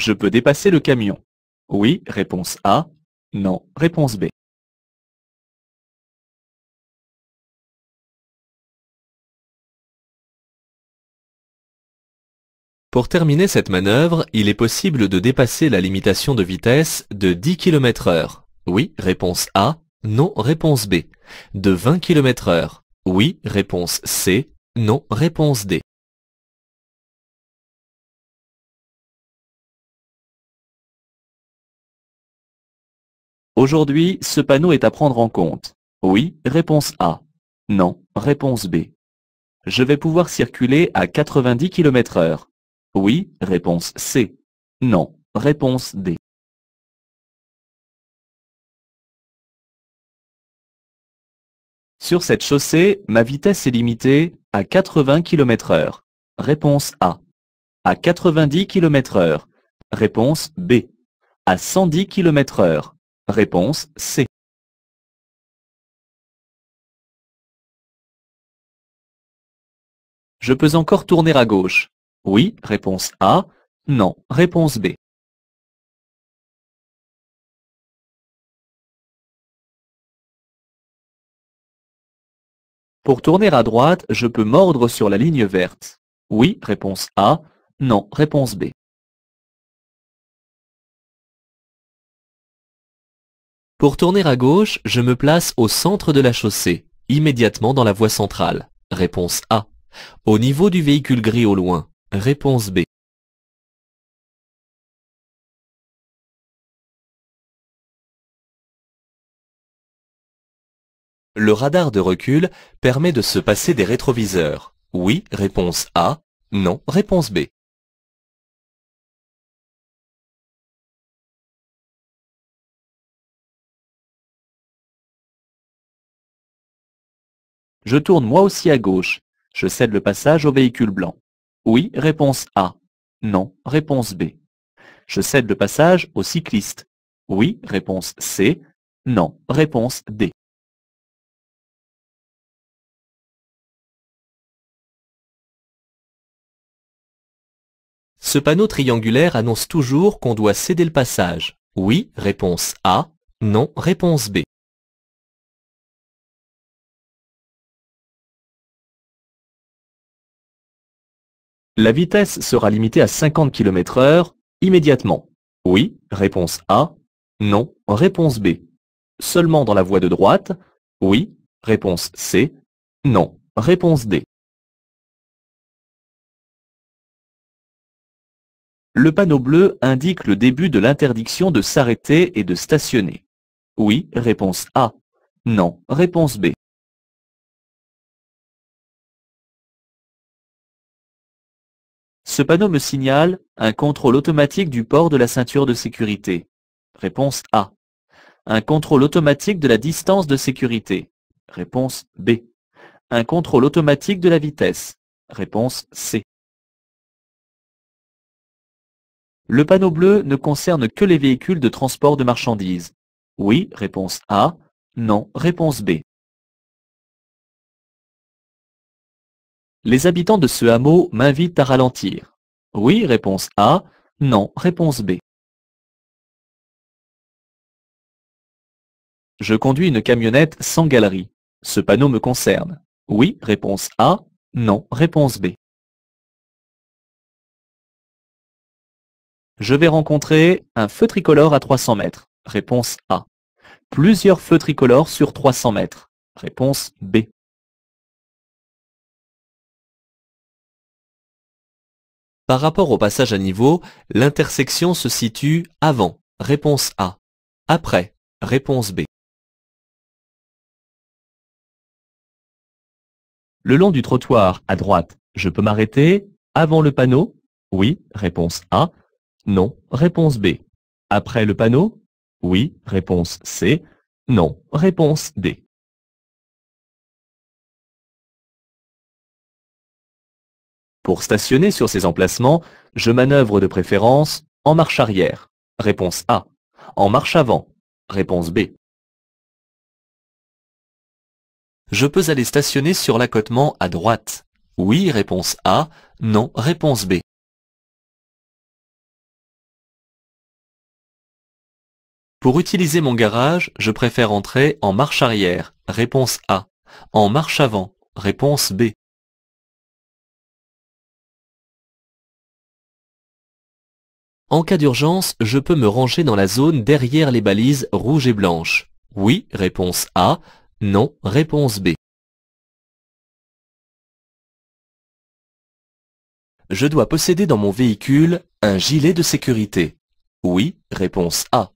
je peux dépasser le camion. Oui, réponse A. Non, réponse B. Pour terminer cette manœuvre, il est possible de dépasser la limitation de vitesse de 10 km/h. Oui, réponse A. Non, réponse B. De 20 km/h. Oui, réponse C. Non, réponse D. Aujourd'hui, ce panneau est à prendre en compte. Oui, réponse A. Non, réponse B. Je vais pouvoir circuler à 90 km/h. Oui, réponse C. Non, réponse D. Sur cette chaussée, ma vitesse est limitée à 80 km/h. Réponse A. À 90 km/h. Réponse B. À 110 km/h. Réponse C. Je peux encore tourner à gauche. Oui, réponse A. Non, réponse B. Pour tourner à droite, je peux mordre sur la ligne verte. Oui, réponse A. Non, réponse B. Pour tourner à gauche, je me place au centre de la chaussée, immédiatement dans la voie centrale. Réponse A. Au niveau du véhicule gris au loin. Réponse B. Le radar de recul permet de se passer des rétroviseurs. Oui, réponse A. Non, réponse B. Je tourne moi aussi à gauche. Je cède le passage au véhicule blanc. Oui, réponse A. Non, réponse B. Je cède le passage au cycliste. Oui, réponse C. Non, réponse D. Ce panneau triangulaire annonce toujours qu'on doit céder le passage. Oui, réponse A. Non, réponse B. La vitesse sera limitée à 50 km/h immédiatement. Oui, réponse A. Non, réponse B. Seulement dans la voie de droite. Oui, réponse C. Non, réponse D. Le panneau bleu indique le début de l'interdiction de s'arrêter et de stationner. Oui, réponse A. Non, réponse B. Ce panneau me signale un contrôle automatique du port de la ceinture de sécurité. Réponse A. Un contrôle automatique de la distance de sécurité. Réponse B. Un contrôle automatique de la vitesse. Réponse C. Le panneau bleu ne concerne que les véhicules de transport de marchandises. Oui, réponse A. Non, réponse B. Les habitants de ce hameau m'invitent à ralentir. Oui, réponse A. Non, réponse B. Je conduis une camionnette sans galerie. Ce panneau me concerne. Oui, réponse A. Non, réponse B. Je vais rencontrer un feu tricolore à 300 mètres. Réponse A. Plusieurs feux tricolores sur 300 mètres. Réponse B. Par rapport au passage à niveau, l'intersection se situe avant. Réponse A. Après. Réponse B. Le long du trottoir à droite, je peux m'arrêter avant le panneau? Oui, réponse A. Non, réponse B. Après le panneau? Oui, réponse C. Non, réponse D. Pour stationner sur ces emplacements, je manœuvre de préférence en marche arrière. Réponse A. En marche avant. Réponse B. Je peux aller stationner sur l'accotement à droite. Oui, réponse A. Non, réponse B. Pour utiliser mon garage, je préfère entrer en marche arrière. Réponse A. En marche avant. Réponse B. En cas d'urgence, je peux me ranger dans la zone derrière les balises rouges et blanches. Oui, réponse A. Non, réponse B. Je dois posséder dans mon véhicule un gilet de sécurité. Oui, réponse A.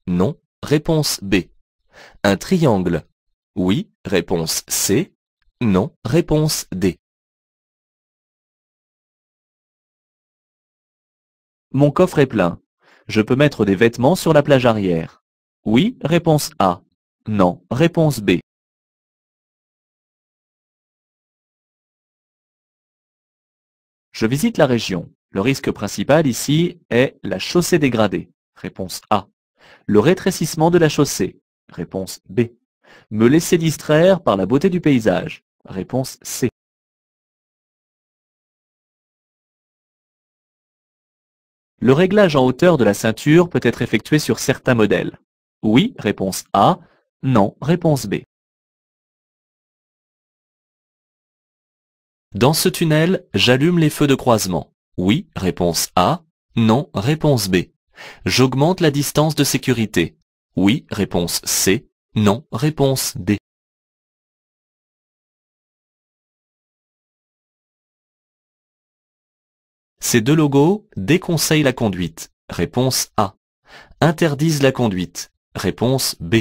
Non, réponse B. Un triangle. Oui, réponse C. Non, réponse D. Mon coffre est plein. Je peux mettre des vêtements sur la plage arrière. Oui, réponse A. Non, réponse B. Je visite la région. Le risque principal ici est la chaussée dégradée. Réponse A. Le rétrécissement de la chaussée. Réponse B. Me laisser distraire par la beauté du paysage. Réponse C. Le réglage en hauteur de la ceinture peut être effectué sur certains modèles. Oui, réponse A. Non, réponse B. Dans ce tunnel, j'allume les feux de croisement. Oui, réponse A. Non, réponse B. J'augmente la distance de sécurité. Oui, réponse C. Non, réponse D. Ces deux logos déconseillent la conduite. Réponse A. Interdisent la conduite. Réponse B.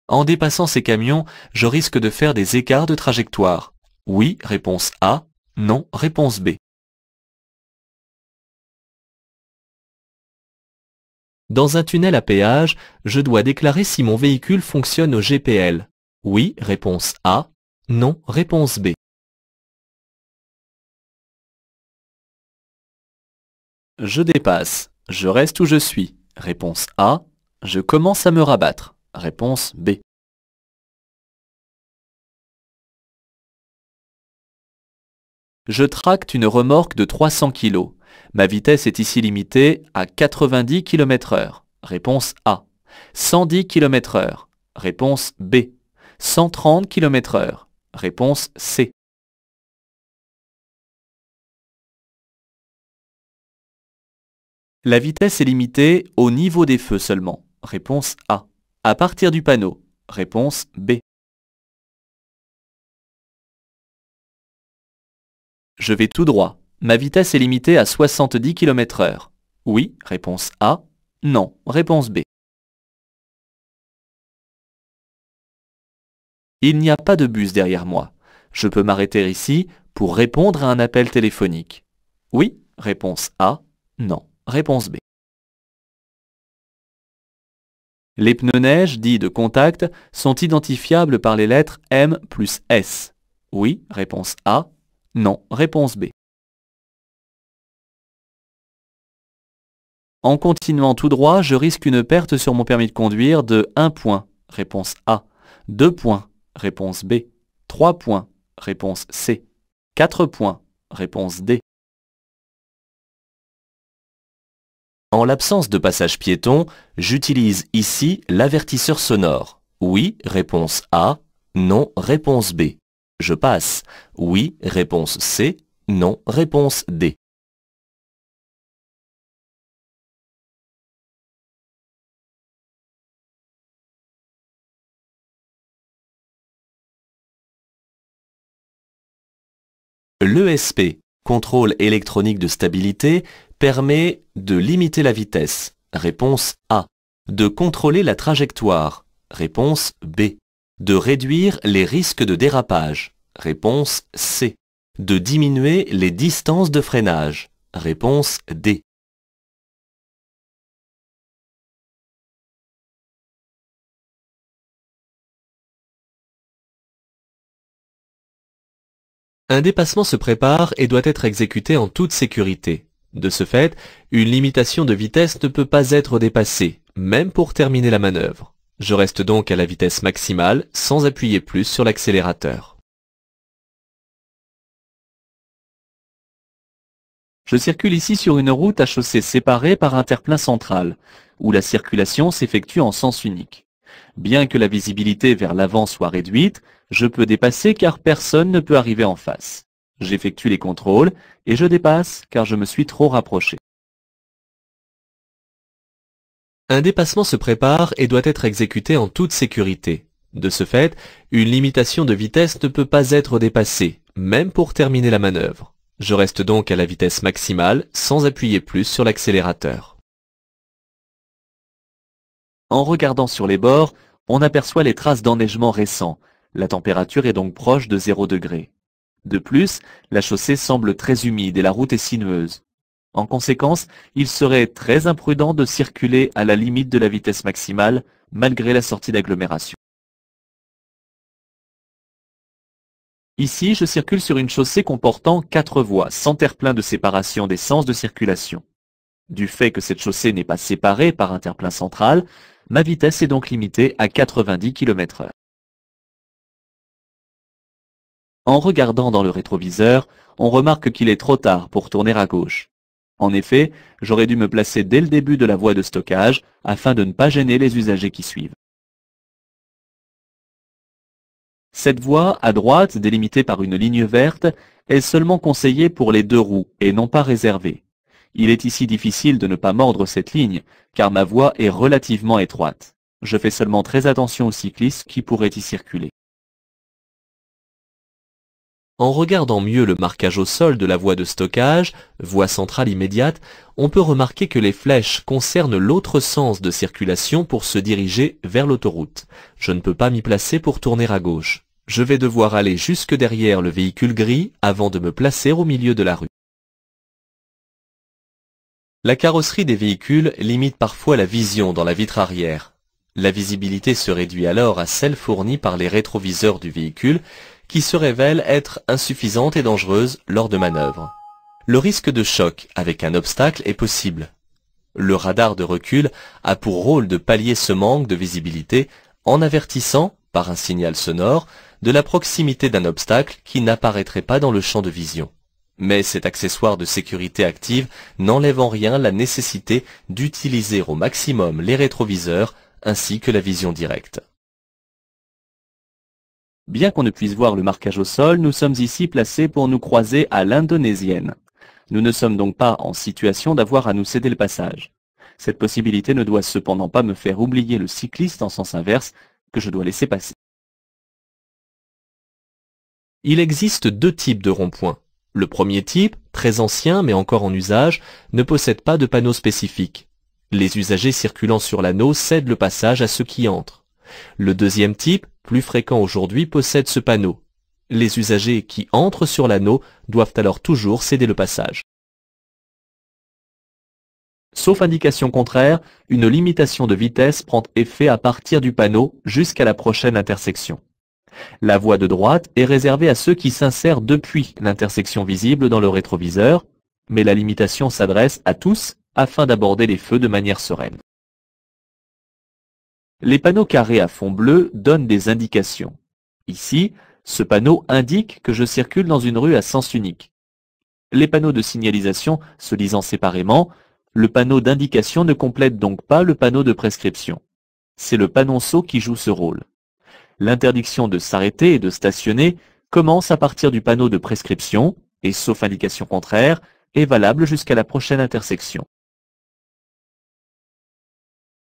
En dépassant ces camions, je risque de faire des écarts de trajectoire. Oui, réponse A. Non, réponse B. Dans un tunnel à péage, je dois déclarer si mon véhicule fonctionne au GPL. Oui, réponse A. Non, réponse B. Je dépasse. Je reste où je suis. Réponse A. Je commence à me rabattre. Réponse B. Je tracte une remorque de 300 kg. Ma vitesse est ici limitée à 90 km/h. Réponse A. 110 km/h. Réponse B. 130 km/h. Réponse C. La vitesse est limitée au niveau des feux seulement. Réponse A. À partir du panneau. Réponse B. Je vais tout droit. Ma vitesse est limitée à 70 km/h. Oui, réponse A. Non, réponse B. Il n'y a pas de bus derrière moi. Je peux m'arrêter ici pour répondre à un appel téléphonique. Oui, réponse A. Non, réponse B. Les pneus neige dits de contact sont identifiables par les lettres M plus S. Oui, réponse A. Non, réponse B. En continuant tout droit, je risque une perte sur mon permis de conduire de 1 point. Réponse A. 2 points. Réponse B. 3 points. Réponse C. 4 points. Réponse D. En l'absence de passage piéton, j'utilise ici l'avertisseur sonore. Oui, réponse A. Non, réponse B. Je passe. Oui, réponse C. Non, réponse D. L'ESP, contrôle électronique de stabilité, permet de limiter la vitesse. Réponse A. De contrôler la trajectoire. Réponse B. De réduire les risques de dérapage. Réponse C. De diminuer les distances de freinage. Réponse D. Un dépassement se prépare et doit être exécuté en toute sécurité. De ce fait, une limitation de vitesse ne peut pas être dépassée, même pour terminer la manœuvre. Je reste donc à la vitesse maximale sans appuyer plus sur l'accélérateur. Je circule ici sur une route à chaussée séparée par un terre-plein central, où la circulation s'effectue en sens unique. Bien que la visibilité vers l'avant soit réduite, je peux dépasser car personne ne peut arriver en face. J'effectue les contrôles et je dépasse car je me suis trop rapproché. Un dépassement se prépare et doit être exécuté en toute sécurité. De ce fait, une limitation de vitesse ne peut pas être dépassée, même pour terminer la manœuvre. Je reste donc à la vitesse maximale sans appuyer plus sur l'accélérateur. En regardant sur les bords, on aperçoit les traces d'enneigement récent. La température est donc proche de 0 degré. De plus, la chaussée semble très humide et la route est sinueuse. En conséquence, il serait très imprudent de circuler à la limite de la vitesse maximale, malgré la sortie d'agglomération. Ici, je circule sur une chaussée comportant 4 voies, sans terre-plein de séparation des sens de circulation. Du fait que cette chaussée n'est pas séparée par un terre-plein central, ma vitesse est donc limitée à 90 km/h. En regardant dans le rétroviseur, on remarque qu'il est trop tard pour tourner à gauche. En effet, j'aurais dû me placer dès le début de la voie de stockage afin de ne pas gêner les usagers qui suivent. Cette voie, à droite, délimitée par une ligne verte, est seulement conseillée pour les 2 roues et non pas réservée. Il est ici difficile de ne pas mordre cette ligne, car ma voie est relativement étroite. Je fais seulement très attention aux cyclistes qui pourraient y circuler. En regardant mieux le marquage au sol de la voie de stockage, voie centrale immédiate, on peut remarquer que les flèches concernent l'autre sens de circulation pour se diriger vers l'autoroute. Je ne peux pas m'y placer pour tourner à gauche. Je vais devoir aller jusque derrière le véhicule gris avant de me placer au milieu de la rue. La carrosserie des véhicules limite parfois la vision dans la vitre arrière. La visibilité se réduit alors à celle fournie par les rétroviseurs du véhicule, qui se révèle être insuffisante et dangereuse lors de manœuvres. Le risque de choc avec un obstacle est possible. Le radar de recul a pour rôle de pallier ce manque de visibilité en avertissant, par un signal sonore, de la proximité d'un obstacle qui n'apparaîtrait pas dans le champ de vision. Mais cet accessoire de sécurité active n'enlève en rien la nécessité d'utiliser au maximum les rétroviseurs ainsi que la vision directe. Bien qu'on ne puisse voir le marquage au sol, nous sommes ici placés pour nous croiser à l'indonésienne. Nous ne sommes donc pas en situation d'avoir à nous céder le passage. Cette possibilité ne doit cependant pas me faire oublier le cycliste en sens inverse que je dois laisser passer. Il existe 2 types de ronds-points. Le premier type, très ancien mais encore en usage, ne possède pas de panneau spécifique. Les usagers circulant sur l'anneau cèdent le passage à ceux qui entrent. Le deuxième type, plus fréquent aujourd'hui, possède ce panneau. Les usagers qui entrent sur l'anneau doivent alors toujours céder le passage. Sauf indication contraire, une limitation de vitesse prend effet à partir du panneau jusqu'à la prochaine intersection. La voie de droite est réservée à ceux qui s'insèrent depuis l'intersection visible dans le rétroviseur, mais la limitation s'adresse à tous afin d'aborder les feux de manière sereine. Les panneaux carrés à fond bleu donnent des indications. Ici, ce panneau indique que je circule dans une rue à sens unique. Les panneaux de signalisation se lisant séparément, le panneau d'indication ne complète donc pas le panneau de prescription. C'est le panonceau qui joue ce rôle. L'interdiction de s'arrêter et de stationner commence à partir du panneau de prescription et, sauf indication contraire, est valable jusqu'à la prochaine intersection.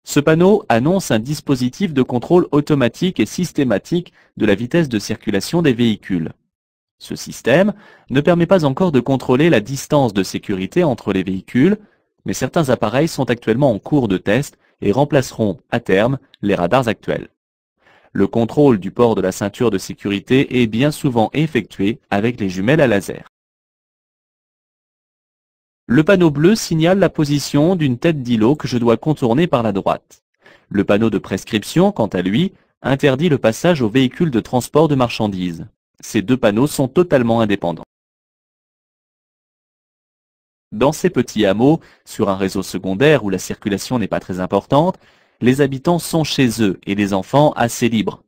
Ce panneau annonce un dispositif de contrôle automatique et systématique de la vitesse de circulation des véhicules. Ce système ne permet pas encore de contrôler la distance de sécurité entre les véhicules, mais certains appareils sont actuellement en cours de test et remplaceront, à terme, les radars actuels. Le contrôle du port de la ceinture de sécurité est bien souvent effectué avec les jumelles à laser. Le panneau bleu signale la position d'une tête d'îlot que je dois contourner par la droite. Le panneau de prescription, quant à lui, interdit le passage aux véhicules de transport de marchandises. Ces 2 panneaux sont totalement indépendants. Dans ces petits hameaux, sur un réseau secondaire où la circulation n'est pas très importante, les habitants sont chez eux et les enfants assez libres.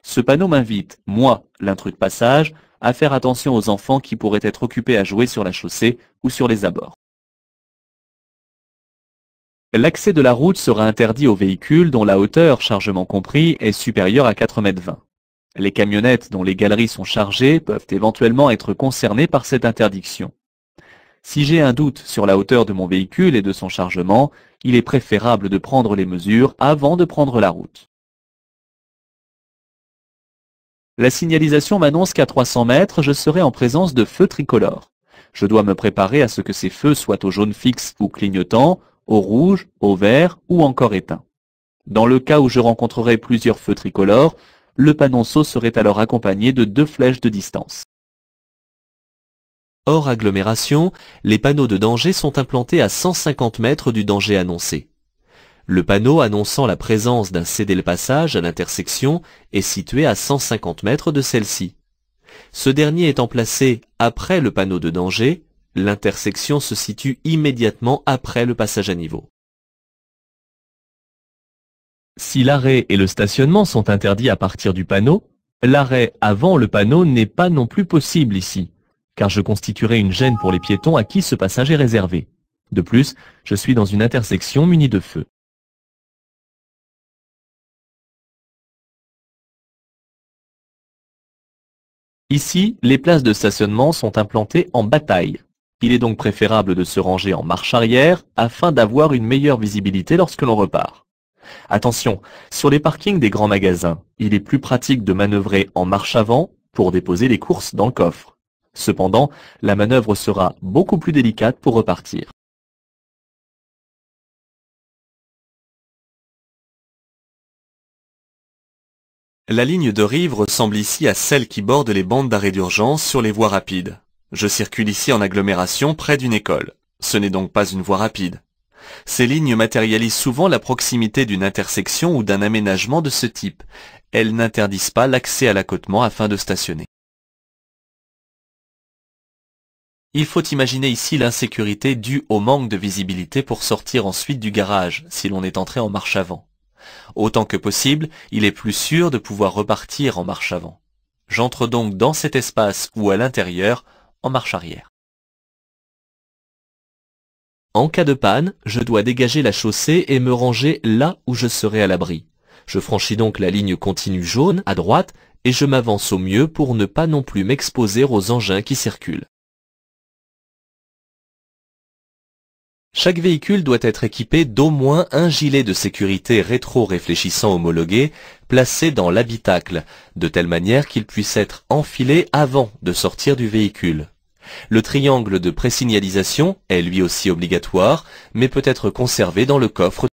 Ce panneau m'invite, moi, l'intrus de passage, à faire attention aux enfants qui pourraient être occupés à jouer sur la chaussée ou sur les abords. L'accès de la route sera interdit aux véhicules dont la hauteur, chargement compris, est supérieure à 4,20 m. Les camionnettes dont les galeries sont chargées peuvent éventuellement être concernées par cette interdiction. Si j'ai un doute sur la hauteur de mon véhicule et de son chargement, il est préférable de prendre les mesures avant de prendre la route. La signalisation m'annonce qu'à 300 mètres, je serai en présence de feux tricolores. Je dois me préparer à ce que ces feux soient au jaune fixe ou clignotant, au rouge, au vert ou encore éteint. Dans le cas où je rencontrerai plusieurs feux tricolores, le panonceau serait alors accompagné de 2 flèches de distance. Hors agglomération, les panneaux de danger sont implantés à 150 mètres du danger annoncé. Le panneau annonçant la présence d'un cédé-le-passage à l'intersection est situé à 150 mètres de celle-ci. Ce dernier étant placé après le panneau de danger, l'intersection se situe immédiatement après le passage à niveau. Si l'arrêt et le stationnement sont interdits à partir du panneau, l'arrêt avant le panneau n'est pas non plus possible ici, car je constituerai une gêne pour les piétons à qui ce passage est réservé. De plus, je suis dans une intersection munie de feux. Ici, les places de stationnement sont implantées en bataille. Il est donc préférable de se ranger en marche arrière afin d'avoir une meilleure visibilité lorsque l'on repart. Attention, sur les parkings des grands magasins, il est plus pratique de manœuvrer en marche avant pour déposer les courses dans le coffre. Cependant, la manœuvre sera beaucoup plus délicate pour repartir. La ligne de rive ressemble ici à celle qui borde les bandes d'arrêt d'urgence sur les voies rapides. Je circule ici en agglomération près d'une école. Ce n'est donc pas une voie rapide. Ces lignes matérialisent souvent la proximité d'une intersection ou d'un aménagement de ce type. Elles n'interdisent pas l'accès à l'accotement afin de stationner. Il faut imaginer ici l'insécurité due au manque de visibilité pour sortir ensuite du garage si l'on est entré en marche avant. Autant que possible, il est plus sûr de pouvoir repartir en marche avant. J'entre donc dans cet espace ou à l'intérieur en marche arrière. En cas de panne, je dois dégager la chaussée et me ranger là où je serai à l'abri. Je franchis donc la ligne continue jaune à droite et je m'avance au mieux pour ne pas non plus m'exposer aux engins qui circulent. Chaque véhicule doit être équipé d'au moins un gilet de sécurité rétro-réfléchissant homologué placé dans l'habitacle, de telle manière qu'il puisse être enfilé avant de sortir du véhicule. Le triangle de présignalisation est lui aussi obligatoire, mais peut être conservé dans le coffre.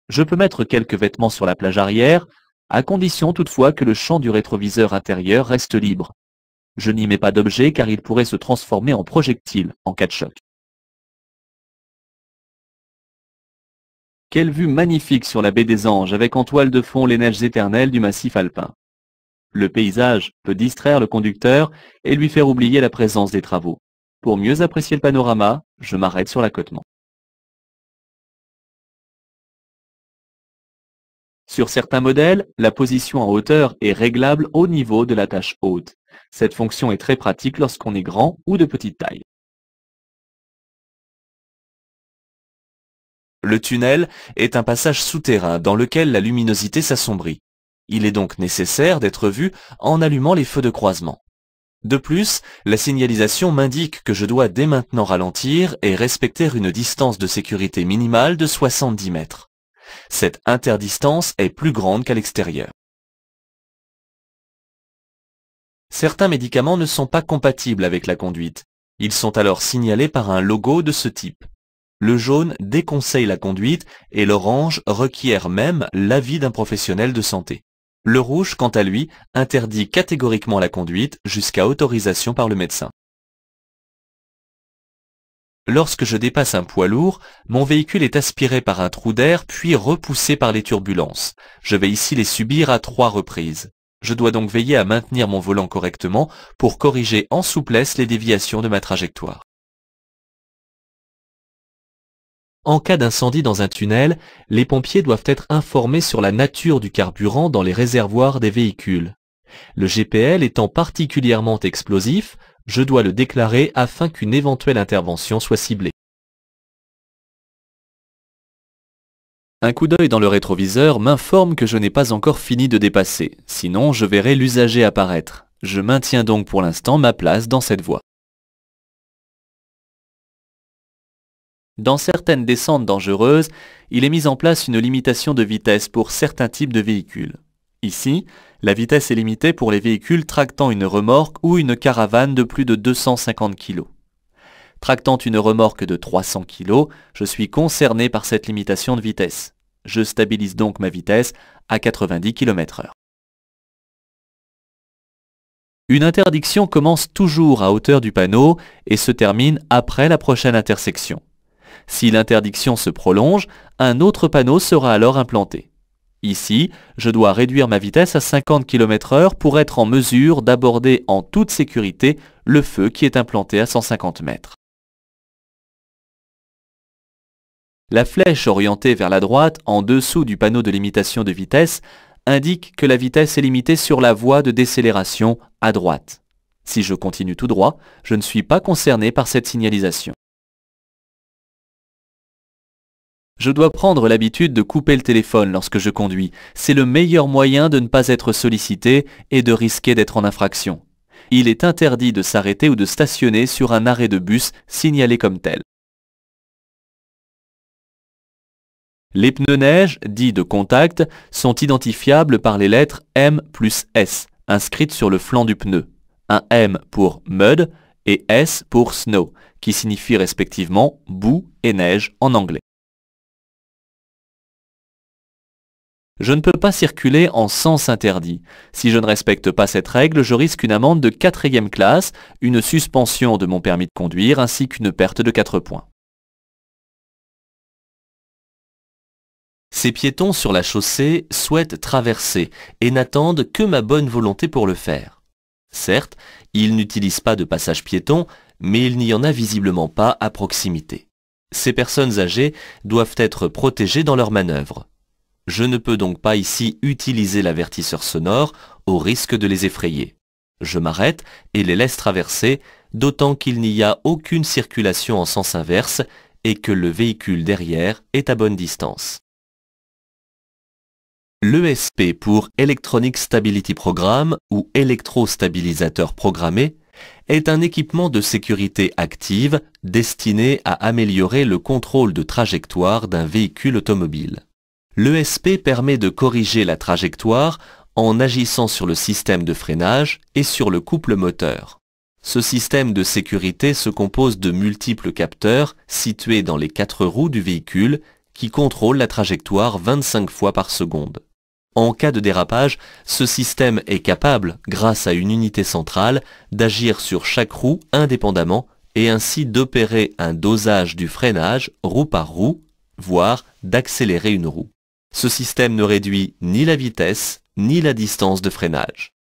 Je peux mettre quelques vêtements sur la plage arrière, à condition toutefois que le champ du rétroviseur intérieur reste libre. Je n'y mets pas d'objet car il pourrait se transformer en projectile en cas de choc. Quelle vue magnifique sur la baie des Anges avec en toile de fond les neiges éternelles du massif alpin. Le paysage peut distraire le conducteur et lui faire oublier la présence des travaux. Pour mieux apprécier le panorama, je m'arrête sur l'accotement. Sur certains modèles, la position en hauteur est réglable au niveau de la tâche haute. Cette fonction est très pratique lorsqu'on est grand ou de petite taille. Le tunnel est un passage souterrain dans lequel la luminosité s'assombrit. Il est donc nécessaire d'être vu en allumant les feux de croisement. De plus, la signalisation m'indique que je dois dès maintenant ralentir et respecter une distance de sécurité minimale de 70 mètres. Cette interdistance est plus grande qu'à l'extérieur. Certains médicaments ne sont pas compatibles avec la conduite. Ils sont alors signalés par un logo de ce type. Le jaune déconseille la conduite et l'orange requiert même l'avis d'un professionnel de santé. Le rouge, quant à lui, interdit catégoriquement la conduite jusqu'à autorisation par le médecin. Lorsque je dépasse un poids lourd, mon véhicule est aspiré par un trou d'air puis repoussé par les turbulences. Je vais ici les subir à 3 reprises. Je dois donc veiller à maintenir mon volant correctement pour corriger en souplesse les déviations de ma trajectoire. En cas d'incendie dans un tunnel, les pompiers doivent être informés sur la nature du carburant dans les réservoirs des véhicules. Le GPL étant particulièrement explosif, je dois le déclarer afin qu'une éventuelle intervention soit ciblée. Un coup d'œil dans le rétroviseur m'informe que je n'ai pas encore fini de dépasser, sinon je verrai l'usager apparaître. Je maintiens donc pour l'instant ma place dans cette voie. Dans certaines descentes dangereuses, il est mis en place une limitation de vitesse pour certains types de véhicules. Ici, la vitesse est limitée pour les véhicules tractant une remorque ou une caravane de plus de 250 kg. Tractant une remorque de 300 kg, je suis concerné par cette limitation de vitesse. Je stabilise donc ma vitesse à 90 km/h. Une interdiction commence toujours à hauteur du panneau et se termine après la prochaine intersection. Si l'interdiction se prolonge, un autre panneau sera alors implanté. Ici, je dois réduire ma vitesse à 50 km/h pour être en mesure d'aborder en toute sécurité le feu qui est implanté à 150 mètres. La flèche orientée vers la droite en dessous du panneau de limitation de vitesse indique que la vitesse est limitée sur la voie de décélération à droite. Si je continue tout droit, je ne suis pas concerné par cette signalisation. Je dois prendre l'habitude de couper le téléphone lorsque je conduis. C'est le meilleur moyen de ne pas être sollicité et de risquer d'être en infraction. Il est interdit de s'arrêter ou de stationner sur un arrêt de bus signalé comme tel. Les pneus neige, dits de contact, sont identifiables par les lettres M plus S, inscrites sur le flanc du pneu. Un M pour mud et S pour snow, qui signifie respectivement boue et neige en anglais. Je ne peux pas circuler en sens interdit. Si je ne respecte pas cette règle, je risque une amende de 4e classe, une suspension de mon permis de conduire ainsi qu'une perte de 4 points. Ces piétons sur la chaussée souhaitent traverser et n'attendent que ma bonne volonté pour le faire. Certes, ils n'utilisent pas de passage piéton, mais il n'y en a visiblement pas à proximité. Ces personnes âgées doivent être protégées dans leurs manœuvres. Je ne peux donc pas ici utiliser l'avertisseur sonore au risque de les effrayer. Je m'arrête et les laisse traverser, d'autant qu'il n'y a aucune circulation en sens inverse et que le véhicule derrière est à bonne distance. L'ESP pour Electronic Stability Program ou électrostabilisateur programmé est un équipement de sécurité active destiné à améliorer le contrôle de trajectoire d'un véhicule automobile. L'ESP permet de corriger la trajectoire en agissant sur le système de freinage et sur le couple moteur. Ce système de sécurité se compose de multiples capteurs situés dans les 4 roues du véhicule qui contrôlent la trajectoire 25 fois par seconde. En cas de dérapage, ce système est capable, grâce à une unité centrale, d'agir sur chaque roue indépendamment et ainsi d'opérer un dosage du freinage roue par roue, voire d'accélérer une roue. Ce système ne réduit ni la vitesse ni la distance de freinage.